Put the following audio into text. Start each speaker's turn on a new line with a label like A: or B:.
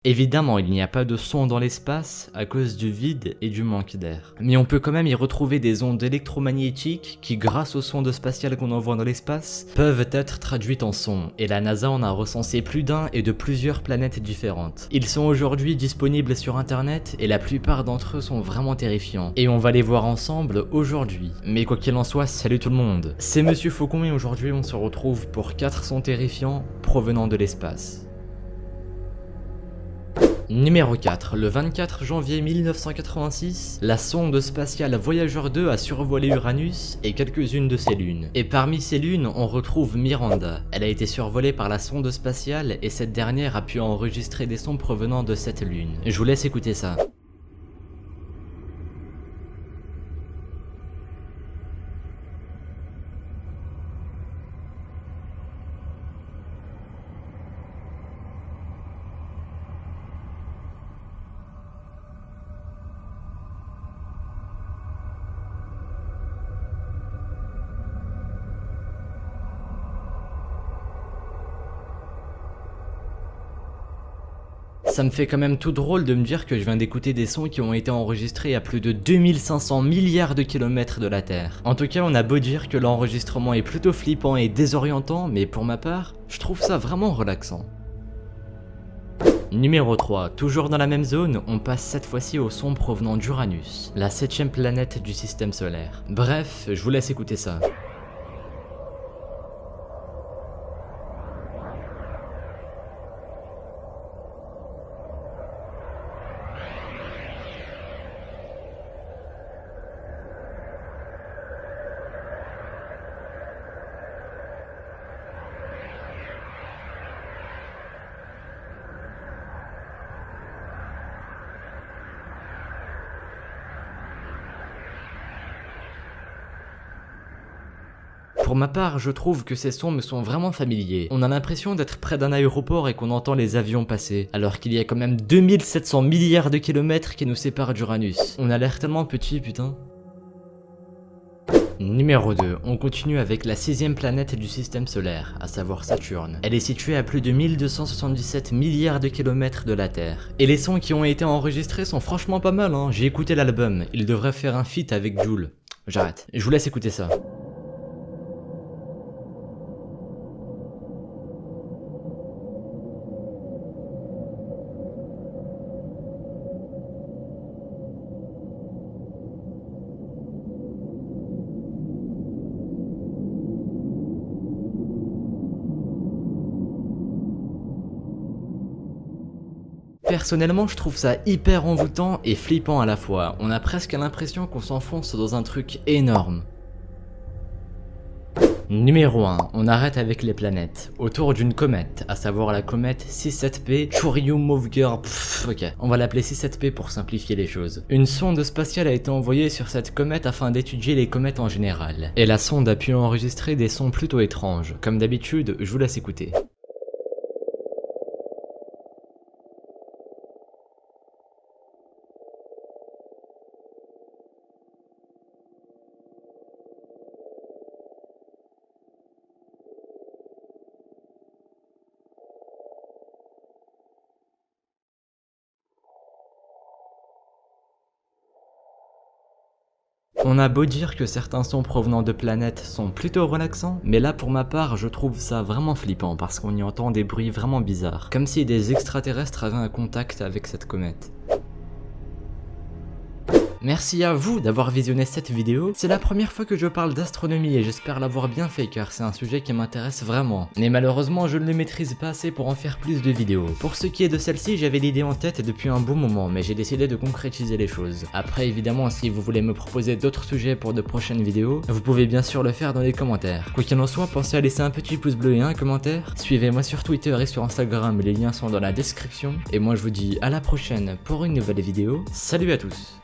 A: Évidemment, il n'y a pas de son dans l'espace à cause du vide et du manque d'air. Mais on peut quand même y retrouver des ondes électromagnétiques qui, grâce aux sondes spatiales qu'on envoie dans l'espace, peuvent être traduites en son. Et la NASA en a recensé plus d'un et de plusieurs planètes différentes. Ils sont aujourd'hui disponibles sur internet et la plupart d'entre eux sont vraiment terrifiants. Et on va les voir ensemble aujourd'hui. Mais quoi qu'il en soit, salut tout le monde. C'est Monsieur Faucon et aujourd'hui on se retrouve pour 4 sons terrifiants provenant de l'espace. Numéro 4. Le 24 janvier 1986, la sonde spatiale Voyager 2 a survolé Uranus et quelques-unes de ses lunes. Et parmi ces lunes, on retrouve Miranda. Elle a été survolée par la sonde spatiale et cette dernière a pu enregistrer des sons provenant de cette lune. Je vous laisse écouter ça. Ça me fait quand même tout drôle de me dire que je viens d'écouter des sons qui ont été enregistrés à plus de 2500 milliards de kilomètres de la Terre. En tout cas, on a beau dire que l'enregistrement est plutôt flippant et désorientant, mais pour ma part, je trouve ça vraiment relaxant. Numéro 3, toujours dans la même zone, on passe cette fois-ci au son provenant d'Uranus, la 7ème planète du système solaire. Bref, je vous laisse écouter ça. Pour ma part, je trouve que ces sons me sont vraiment familiers. On a l'impression d'être près d'un aéroport et qu'on entend les avions passer, alors qu'il y a quand même 2700 milliards de kilomètres qui nous séparent d'Uranus. On a l'air tellement petit, putain. Numéro 2, on continue avec la 6ème planète du système solaire, à savoir Saturne. Elle est située à plus de 1277 milliards de kilomètres de la Terre. Et les sons qui ont été enregistrés sont franchement pas mal, hein. J'ai écouté l'album, il devrait faire un feat avec Jul. J'arrête, je vous laisse écouter ça. Personnellement, je trouve ça hyper envoûtant et flippant à la fois. On a presque l'impression qu'on s'enfonce dans un truc énorme. Numéro 1, on arrête avec les planètes, autour d'une comète, à savoir la comète 67P Churyumov-Ger. Ok, on va l'appeler 67P pour simplifier les choses. Une sonde spatiale a été envoyée sur cette comète afin d'étudier les comètes en général. Et la sonde a pu enregistrer des sons plutôt étranges. Comme d'habitude, je vous laisse écouter. On a beau dire que certains sons provenant de planètes sont plutôt relaxants, mais là pour ma part je trouve ça vraiment flippant parce qu'on y entend des bruits vraiment bizarres, comme si des extraterrestres avaient un contact avec cette comète. Merci à vous d'avoir visionné cette vidéo. C'est la première fois que je parle d'astronomie et j'espère l'avoir bien fait car c'est un sujet qui m'intéresse vraiment. Mais malheureusement je ne le maîtrise pas assez pour en faire plus de vidéos. Pour ce qui est de celle-ci, j'avais l'idée en tête depuis un bon moment mais j'ai décidé de concrétiser les choses. Après évidemment si vous voulez me proposer d'autres sujets pour de prochaines vidéos, vous pouvez bien sûr le faire dans les commentaires. Quoi qu'il en soit, pensez à laisser un petit pouce bleu et un commentaire. Suivez-moi sur Twitter et sur Instagram, les liens sont dans la description. Et moi je vous dis à la prochaine pour une nouvelle vidéo. Salut à tous!